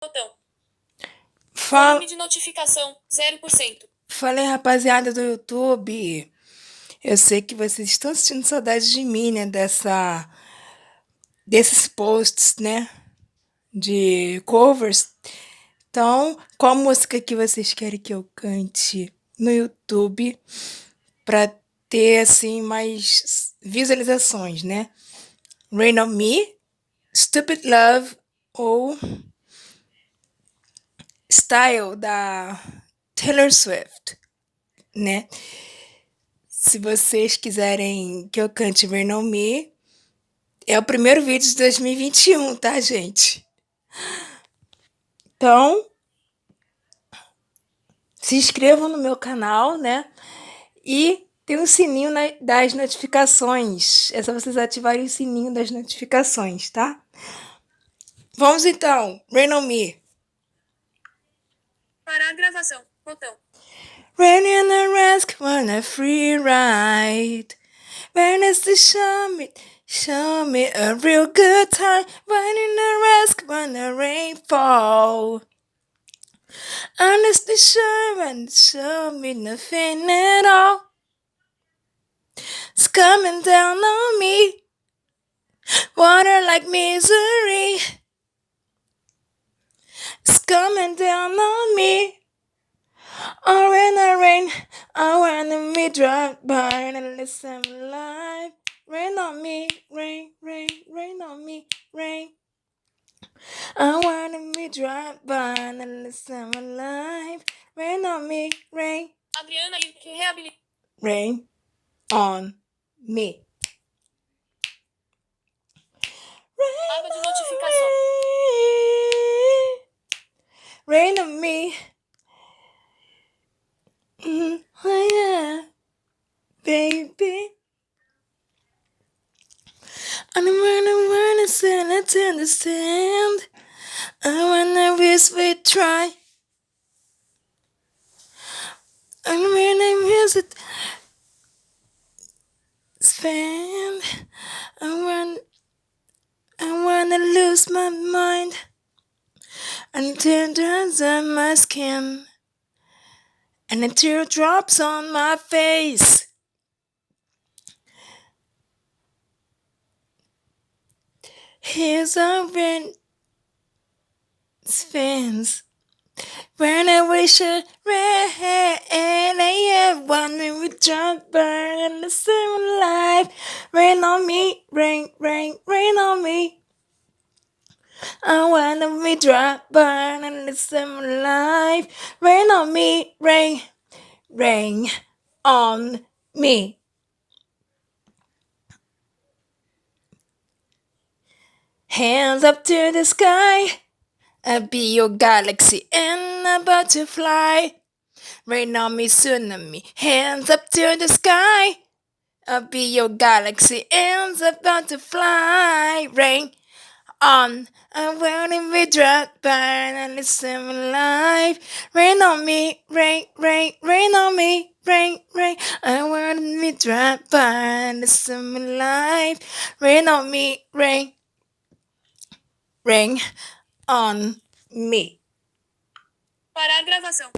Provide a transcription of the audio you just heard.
Botão. Fala, Volume de notificação 0%. falei, rapaziada do YouTube. Eu sei que vocês estão sentindo saudade de mim, né? Desses posts, né? De covers. Então, qual música que vocês querem que eu cante no YouTube pra ter, assim, mais visualizações, né? Rain on Me, Stupid Love ou Style da Taylor Swift, né? Se vocês quiserem que eu cante Rain on Me, é o primeiro vídeo de 2021, tá, gente? Então, se inscrevam no meu canal, né? E tem um sininho das notificações. É só vocês ativarem o sininho das notificações, tá? Vamos então. Rain on Me. Parar a gravação. Botão. Rain in the risk, want a free ride. When is the show me a real good time. Rain in the risk, when the rain fall. Honestly sure and show me nothing at all. It's coming down on me. Water like misery. It's coming down on me. Oh, when I rain, I wanna be drunk by and listen live. Rain on me, rain, rain, rain on me, rain. I wanna be drunk by and listen live. Rain on me, rain, Ariana que reabilita. rain on me. Aba de notificação. Rain on me. Oh yeah, baby. I wanna say, let's understand. I wanna wish we try. I wanna visit, spend. I wanna lose my mind until turns on my skin and the teardrops on my face. Here's a rain spins when I wish it rain. I wanna be drunk, burn in the summer life. Rain on me, rain, rain, rain on me. I wanna be drunk, burn in the summer life. Rain on me, rain, rain on me. Hands up to the sky. I'll be your galaxy and about to fly. Rain on me, tsunami. Hands up to the sky. I'll be your galaxy and about to fly. Rain on. I wanna be drunk, burn and listen life. Rain on me, rain, rain, rain on me, rain, rain. I wanna be drunk, burn and listen life. Rain on me, rain, rain on me. Parar a gravação.